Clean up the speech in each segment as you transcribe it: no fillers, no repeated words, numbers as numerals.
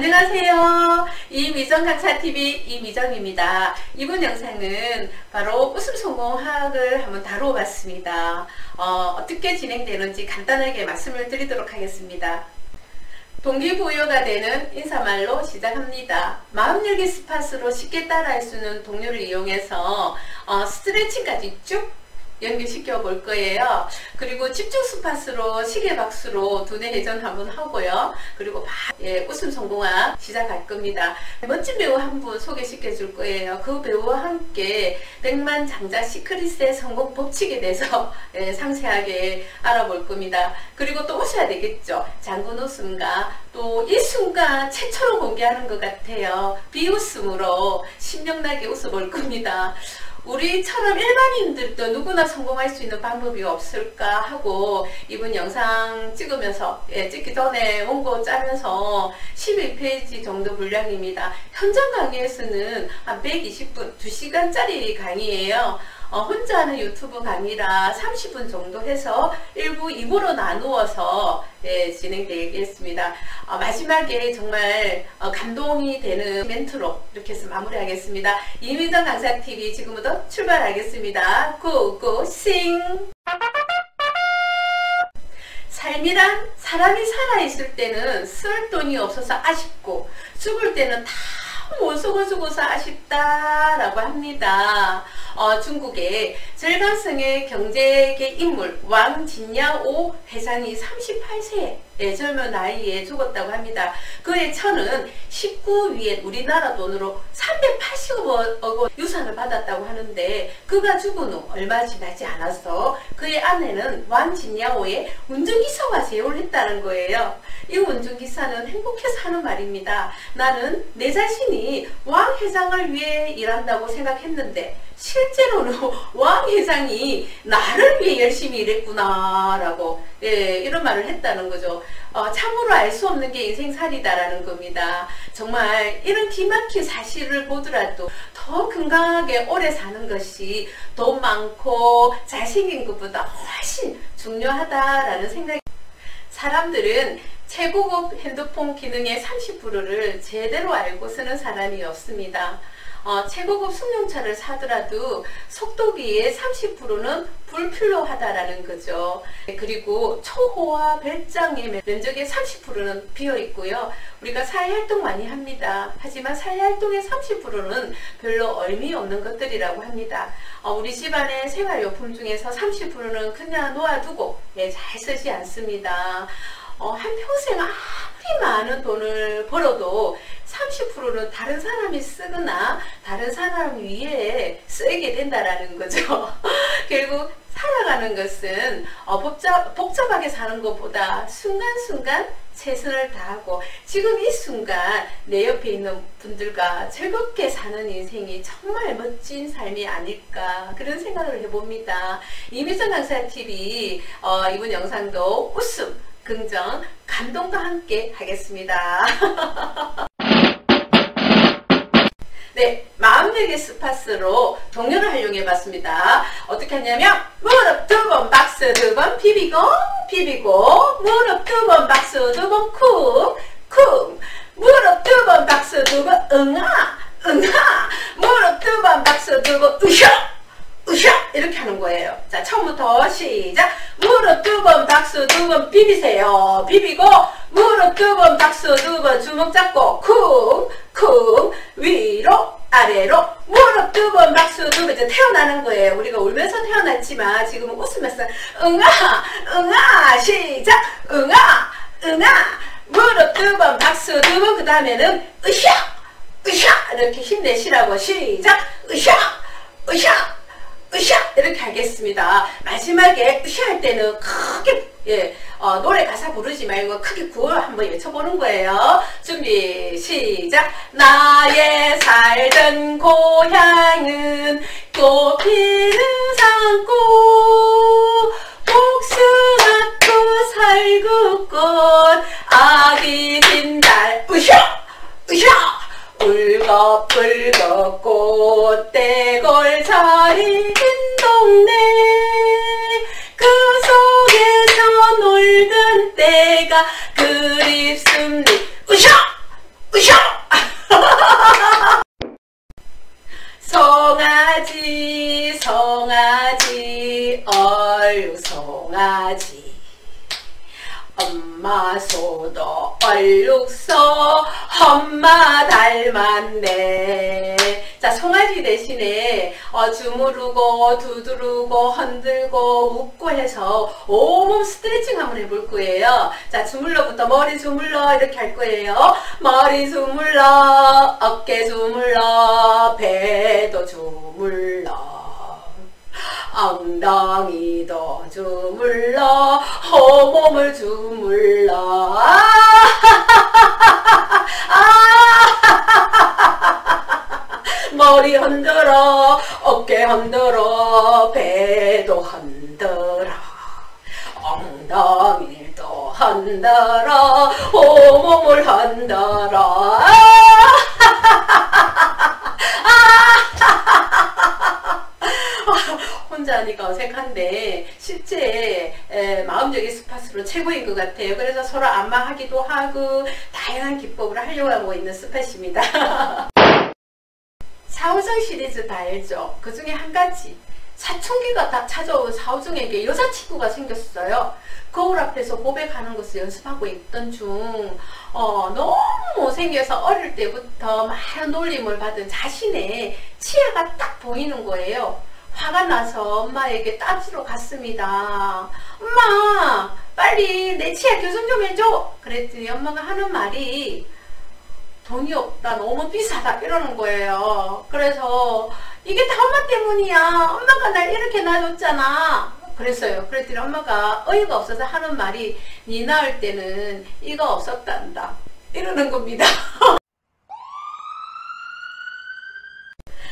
안녕하세요. 이미정 강사TV 이미정입니다. 이번 영상은 바로 웃음 성공학을 한번 다루어 봤습니다. 어떻게 진행되는지 간단하게 말씀을 드리도록 하겠습니다. 동기부여가 되는 인사말로 시작합니다. 마음열기 스팟으로 쉽게 따라할 수 있는 동료를 이용해서 스트레칭까지 쭉 연결시켜 볼 거예요. 그리고 집중 스팟으로 시계박수로 두뇌 회전 한번 하고요. 그리고 웃음 성공학 시작할 겁니다. 멋진 배우 한 분 소개시켜 줄 거예요. 그 배우와 함께 백만장자 시크릿의 성공 법칙에 대해서 상세하게 알아볼 겁니다. 그리고 또 오셔야 되겠죠. 장군 웃음과 또 이 순간 최초로 공개하는 것 같아요. 비웃음으로 신명나게 웃어볼 겁니다. 우리처럼 일반인들도 누구나 성공할 수 있는 방법이 없을까 하고 이번 영상 찍으면서 찍기 전에 원고 짜면서 12페이지 정도 분량입니다. 현장 강의에서는 한 120분, 2시간짜리 강의예요. 혼자 하는 유튜브 강의라 30분 정도 해서 1부, 2부로 나누어서 진행되겠습니다. 마지막에 정말 감동이 되는 멘트로 이렇게 해서 마무리하겠습니다. 이미정 강사TV 지금부터 출발하겠습니다. 고고싱! 삶이란 사람이 살아있을 때는 쓸 돈이 없어서 아쉽고 죽을 때는 다 못 속아주고서 아쉽다라고 합니다. 중국의 절간성의 경제계 인물 왕진야오 회장이 38세의 젊은 나이에 죽었다고 합니다. 그의 처는 19위엔 우리나라 돈으로 380억 원 유산을 받았다고 하는데 그가 죽은 후 얼마 지나지 않아서 그의 아내는 왕진야오의 운전기사와 재혼을 했다는 거예요. 이 운전기사는 행복해서 하는 말입니다. 나는 내 자신이 왕 회장을 위해 일한다고 생각했는데 실제로는 왕 회장이 나를 위해 열심히 일했구나 라고 이런 말을 했다는 거죠. 참으로 알 수 없는 게 인생살이다라는 겁니다. 정말 이런 기막힌 사실을 보더라도 더 건강하게 오래 사는 것이 돈 많고 잘생긴 것보다 훨씬 중요하다라는 생각이 사람들은 최고급 핸드폰 기능의 30%를 제대로 알고 쓰는 사람이 없습니다. 최고급 승용차를 사더라도 속도기의 30%는 불필요하다라는 거죠. 그리고 초호화 별장의 면적의 30%는 비어 있고요. 우리가 사회활동 많이 합니다. 하지만 사회활동의 30%는 별로 의미 없는 것들이라고 합니다. 우리 집안의 생활용품 중에서 30%는 그냥 놓아두고 잘 쓰지 않습니다. 한평생 아무리 많은 돈을 벌어도 30%는 다른 사람이 쓰거나 다른 사람 위에 쓰게 된다라는 거죠. 결국 살아가는 것은 복잡하게 사는 것보다 순간순간 최선을 다하고 지금 이 순간 내 옆에 있는 분들과 즐겁게 사는 인생이 정말 멋진 삶이 아닐까 그런 생각을 해봅니다. 이미정 강사TV 이번 영상도 웃음, 긍정, 감동과 함께 하겠습니다. 네, 마음열기 스팟으로 동료를 활용해 봤습니다. 어떻게 하냐면 무릎 두 번 박스 두 번 비비고 무릎 두 번 박스 두 번 쿵 무릎 두 번 박스 두 번 응아 무릎 두 번 박스 두 번 으쌰 이렇게 하는 거예요. 자, 처음부터 시작. 무릎 두 번 박수 두 번 비비세요. 비비고 무릎 두 번 박수 두 번 주먹 잡고 쿵 위로 아래로 무릎 두 번 박수 두 번 이제 태어나는 거예요. 우리가 울면서 태어났지만 지금은 웃으면서 응아 시작 응아 무릎 두 번 박수 두 번 그 다음에는 으쌰 이렇게 힘내시라고 시작 으쌰 이렇게 하겠습니다. 마지막에 으쌰 할 때는 크게 노래 가사 부르지 말고 크게 구호를 한번 외쳐보는 거예요. 준비 시작. 나의 살던 고향은 꽃피는 산골 복숭아꽃 살구꽃 아기 빈달 으쌰 울긋불긋 꽃대골 잘 익은 동네 그 속에서 놀던 때가 그립습니다. 으쌰 으쌰! 송아지 송아지 얼룩 송아지 엄마 소도 얼룩소 엄마 닮았네. 자, 송아지 대신에 주무르고 두드르고 흔들고 웃고 해서 온몸 스트레칭 한번 해볼 거예요. 자, 주물러부터 머리 주물러 이렇게 할 거예요. 머리 주물러, 어깨 주물러, 배도 주물러, 엉덩이도 주물러, 온몸을 주물러. 머리 흔들어, 어깨 흔들어, 배도 흔들어, 엉덩이도 흔들어, 온몸을 흔들어. 혼자 하니까 어색한데 실제 마음적인 스팟으로 최고인 것 같아요. 그래서 서로 안마하기도 하고 다양한 기법으로 하려고 하고 있는 스팟입니다. 사오정 시리즈 다 알죠? 그 중에 한 가지, 사춘기가 다 찾아온 사오정에게 여자친구가 생겼어요. 거울 앞에서 고백하는 것을 연습하고 있던 중 너무 못생겨서 어릴 때부터 많은 놀림을 받은 자신의 치아가 딱 보이는 거예요. 화가 나서 엄마에게 따지러 갔습니다. 엄마, 빨리 내 치아 교정 좀 해줘. 그랬더니 엄마가 하는 말이 돈이 없다, 너무 비싸다 이러는 거예요. 그래서 이게 다 엄마 때문이야, 엄마가 날 이렇게 놔줬잖아 그랬어요. 그랬더니 엄마가 어이가 없어서 하는 말이 니 낳을 때는 이가 없었단다 이러는 겁니다.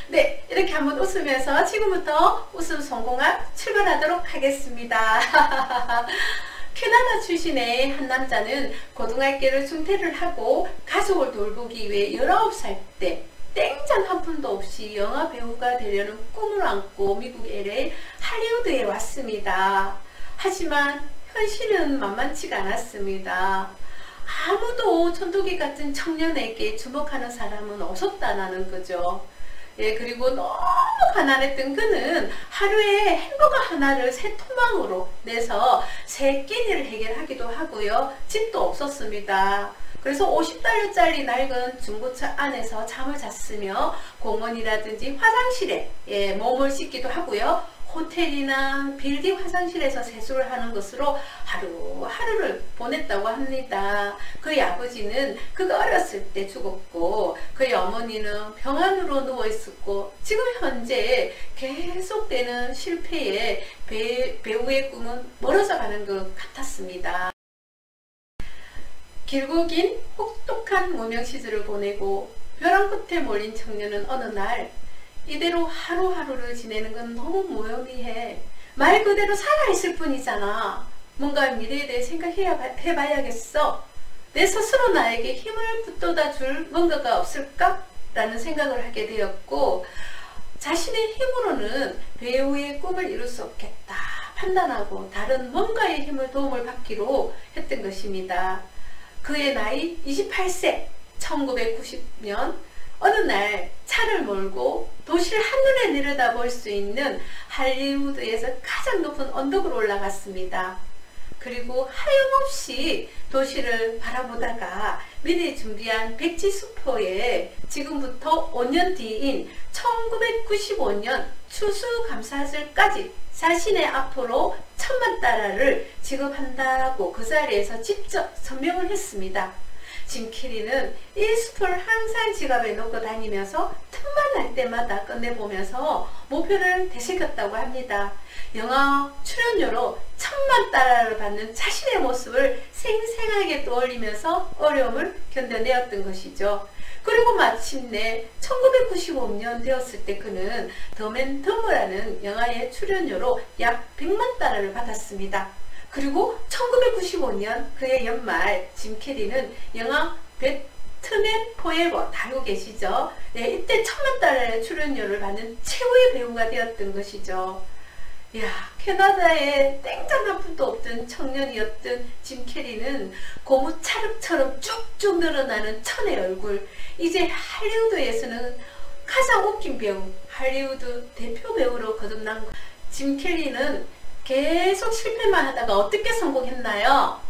네, 이렇게 한번 웃으면서 지금부터 웃음 성공학 출발하도록 하겠습니다. 캐나다 출신의 한 남자는 고등학교를 중퇴를 하고 가족을 돌보기 위해 19살 때 땡전 한 푼도 없이 영화 배우가 되려는 꿈을 안고 미국 LA 할리우드에 왔습니다. 하지만 현실은 만만치가 않았습니다. 아무도 천도기 같은 청년에게 주목하는 사람은 없었다는 거죠. 예, 그리고 너무 가난했던 그는 하루에 햄버거 하나를 세 토막으로 내서 세 끼니를 해결하기도 하고요. 집도 없었습니다. 그래서 50달러짜리 낡은 중고차 안에서 잠을 잤으며 공원이라든지 화장실에 몸을 씻기도 하고요. 호텔이나 빌딩 화장실에서 세수를 하는 것으로 하루하루를 보냈다고 합니다. 그의 아버지는 그가 어렸을 때 죽었고 그의 어머니는 병원으로 누워 있었고 지금 현재 계속되는 실패에 배우의 꿈은 멀어져 가는 것 같았습니다. 길고 긴 혹독한 무명 시절을 보내고 벼랑 끝에 몰린 청년은 어느 날 이대로 하루하루를 지내는 건 너무 무의미해. 말 그대로 살아있을 뿐이잖아. 뭔가 미래에 대해 생각해봐야겠어. 내 스스로 나에게 힘을 북돋아 줄 뭔가가 없을까? 라는 생각을 하게 되었고 자신의 힘으로는 배우의 꿈을 이룰 수 없겠다 판단하고 다른 뭔가의 힘을 도움을 받기로 했던 것입니다. 그의 나이 28세 1990년 어느 날 차를 몰고 도시를 한눈에 내려다볼 수 있는 할리우드에서 가장 높은 언덕으로 올라갔습니다. 그리고 하염없이 도시를 바라보다가 미리 준비한 백지 수표에 지금부터 5년 뒤인 1995년 추수감사절까지 자신의 앞으로 1000만 달러를 지급한다고 그 자리에서 직접 선명을 했습니다. 짐 캐리는 이 수표를 항상 지갑에 넣고 다니면서 틈만 날 때마다 꺼내보면서 목표를 되새겼다고 합니다. 영화 출연료로 1000만 달러를 받는 자신의 모습을 생생하게 떠올리면서 어려움을 견뎌내었던 것이죠. 그리고 마침내 1995년 되었을 때 그는 더맨더머라는 영화의 출연료로 약 100만 달러를 받았습니다. 그리고 1995년 그의 연말 짐 캐리는 영화 배트맨 포에버 다 알고 계시죠? 네, 이때 1000만 달러의 출연료를 받는 최고의 배우가 되었던 것이죠. 야, 캐나다에 땡장 한 푼도 없던 청년이었던 짐 캐리는 고무 찰흙처럼 쭉쭉 늘어나는 천의 얼굴. 이제 할리우드에서는 가장 웃긴 배우, 할리우드 대표 배우로 거듭난 짐 캐리는 계속 실패만 하다가 어떻게 성공했나요?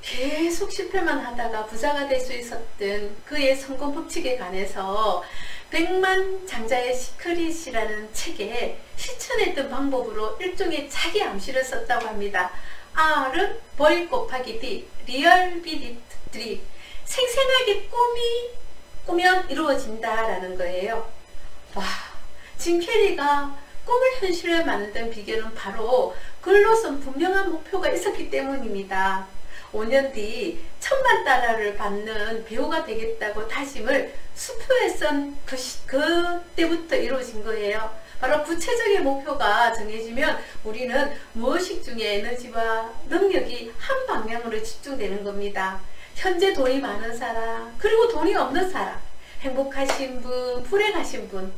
계속 실패만 하다가 부자가 될 수 있었던 그의 성공 법칙에 관해서 백만 장자의 시크릿이라는 책에 실천했던 방법으로 일종의 자기 암시를 썼다고 합니다. R은 벌 곱하기 D, 리얼비리티, 생생하게 꾸면 이루어진다라는 거예요. 와, 짐 캐리가 꿈을 현실에 만든 비결은 바로 글로선 분명한 목표가 있었기 때문입니다. 5년 뒤 1000만 달러를 받는 배우가 되겠다고 다짐을 수표에 쓴 그때부터 이루어진 거예요. 바로 구체적인 목표가 정해지면 우리는 무의식 중에 에너지와 능력이 한 방향으로 집중되는 겁니다. 현재 돈이 많은 사람, 그리고 돈이 없는 사람, 행복하신 분, 불행하신 분,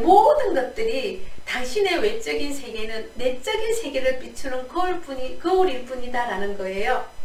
모든 것들이 당신의 외적인 세계는 내적인 세계를 비추는 거울일 뿐이다 라는 거예요.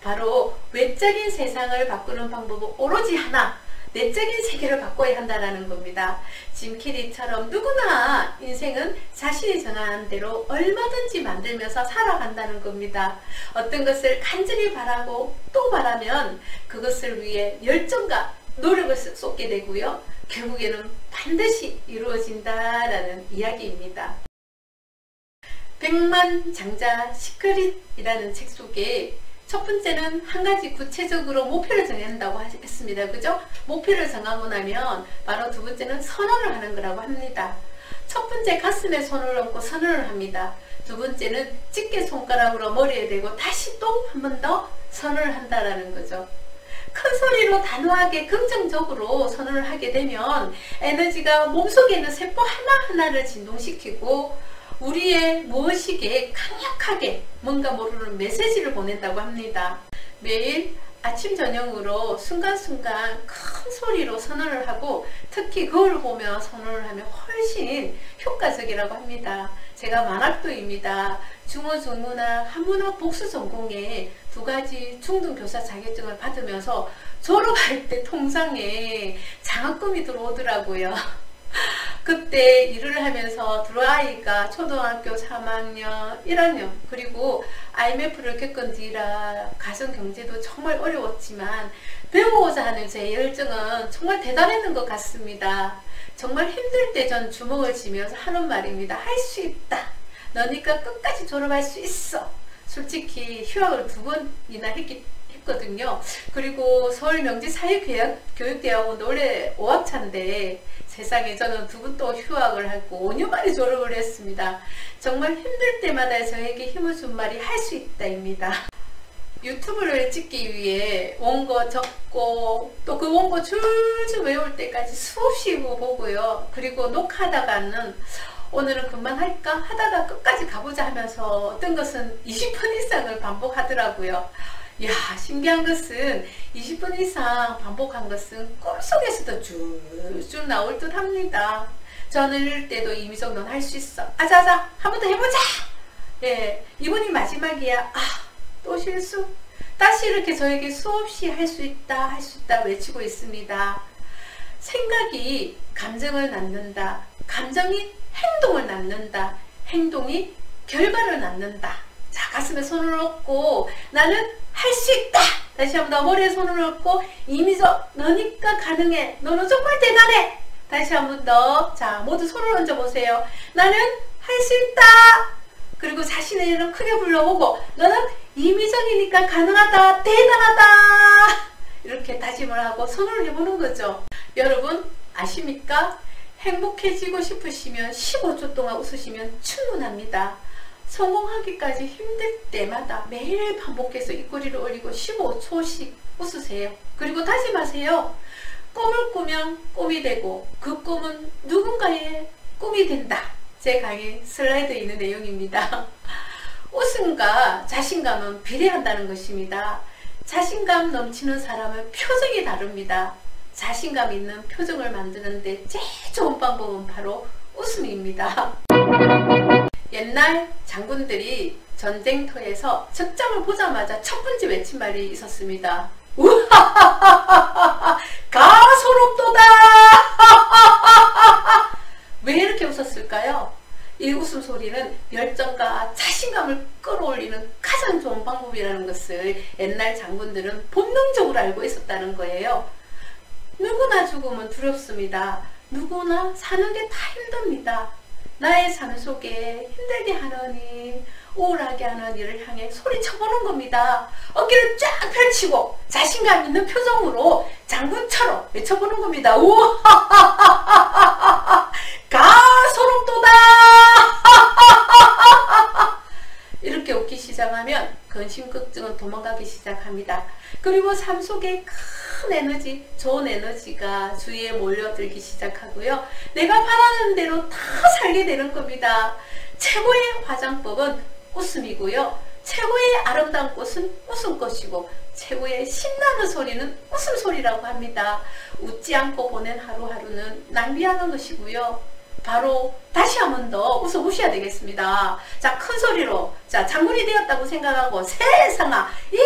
바로 외적인 세상을 바꾸는 방법은 오로지 하나, 내적인 세계를 바꿔야 한다는 겁니다. 짐 캐리처럼 누구나 인생은 자신이 정한 대로 얼마든지 만들면서 살아간다는 겁니다. 어떤 것을 간절히 바라고 또 바라면 그것을 위해 열정과 노력을 쏟게 되고요. 결국에는 반드시 이루어진다라는 이야기입니다. 백만 장자 시크릿이라는 책 속에 첫 번째는 한 가지 구체적으로 목표를 정해야 한다고 했습니다. 그죠? 목표를 정하고 나면 바로 두 번째는 선언을 하는 거라고 합니다. 첫 번째 가슴에 손을 얹고 선언을 합니다. 두 번째는 집게 손가락으로 머리에 대고 다시 또 한 번 더 선언을 한다라는 거죠. 큰 소리로 단호하게 긍정적으로 선언을 하게 되면 에너지가 몸속에 있는 세포 하나하나를 진동시키고 우리의 무의식에 강력하게 뭔가 모르는 메시지를 보낸다고 합니다. 매일 아침 저녁으로 순간순간 큰 소리로 선언을 하고 특히 거울을 보며 선언을 하면 훨씬 효과적이라고 합니다. 제가 만학도입니다. 중어 중문학 한문학 복수 전공에 2가지 중등교사 자격증을 받으면서 졸업할 때 통장에 장학금이 들어오더라고요. 그때 일을 하면서 들어아이가 초등학교 3학년, 1학년 그리고 IMF를 겪은 뒤라 가정경제도 정말 어려웠지만 배우고자 하는 제 열정은 정말 대단했는 것 같습니다. 정말 힘들 때 전 주먹을 쥐면서 하는 말입니다. 할 수 있다. 너니까 끝까지 졸업할 수 있어. 솔직히 휴학을 2번이나 했거든요. 그리고 서울명지사회교육대학원 올해 5학차인데 세상에 저는 2번 또 휴학을 하고 5년 만에 졸업을 했습니다. 정말 힘들 때마다 저에게 힘을 준 말이 할 수 있다입니다. 유튜브를 찍기 위해 원고 적고 또 그 원고 줄줄 외울 때까지 수없이 보고요. 그리고 녹화하다가는 오늘은 금방 할까 하다가 끝까지 가보자 하면서 어떤 것은 20분 이상을 반복하더라고요. 이야, 신기한 것은 20분 이상 반복한 것은 꿈속에서도 줄줄 나올 듯 합니다. 저는 이럴 때도 이미정 넌 할 수 있어. 아자아자 한 번 더 해보자. 예, 이번이 마지막이야. 아, 또 실수. 다시 이렇게 저에게 수없이 할 수 있다 할 수 있다 외치고 있습니다. 생각이 감정을 낳는다. 감정이 행동을 낳는다. 행동이 결과를 낳는다. 자, 가슴에 손을 얹고 나는 할 수 있다. 다시 한번 더 머리에 손을 얹고 이미정 너니까 가능해. 너는 정말 대단해. 다시 한번 더. 자, 모두 손을 얹어 보세요. 나는 할 수 있다. 그리고 자신의 이름 크게 불러보고 너는 이미정이니까 가능하다. 대단하다. 이렇게 다짐을 하고 선언을 해보는 거죠. 여러분 아십니까? 행복해지고 싶으시면 15초 동안 웃으시면 충분합니다. 성공하기까지 힘들 때마다 매일 반복해서 입꼬리를 올리고 15초씩 웃으세요. 그리고 다짐하세요. 꿈을 꾸면 꿈이 되고 그 꿈은 누군가의 꿈이 된다. 제 강의 슬라이드에 있는 내용입니다. 웃음과 자신감은 비례한다는 것입니다. 자신감 넘치는 사람은 표정이 다릅니다. 자신감 있는 표정을 만드는데 제일 좋은 방법은 바로 웃음입니다. 옛날 장군들이 전쟁터에서 적장을 보자마자 첫 번째 외친 말이 있었습니다. 우하하하하하 가소롭도다. 왜 이렇게 웃었을까요? 이 웃음소리는 열정과 자신감을 끌어올리는 가장 좋은 방법이라는 것을 옛날 장군들은 본능적으로 알고 있었다는 거예요. 누구나 죽으면 두렵습니다. 누구나 사는 게 다 힘듭니다. 나의 삶 속에 힘들게 하는, 우울하게 하는 이를 향해 소리쳐보는 겁니다. 어깨를 쫙 펼치고 자신감 있는 표정으로 장군처럼 외쳐보는 겁니다. 우하하하하하 가소롭도다. 이렇게 웃기 시작하면 근심걱정은 도망가기 시작합니다. 그리고 삶 속에 큰 에너지, 좋은 에너지가 주위에 몰려들기 시작하고요. 내가 바라는 대로 다 살게 되는 겁니다. 최고의 화장법은 웃음이고요. 최고의 아름다운 꽃은 웃음꽃이고 최고의 신나는 소리는 웃음소리라고 합니다. 웃지 않고 보낸 하루하루는 낭비하는 것이고요. 바로 다시 한 번 더 웃어보셔야 되겠습니다. 자, 큰 소리로, 자, 장군이 되었다고 생각하고 세상아 이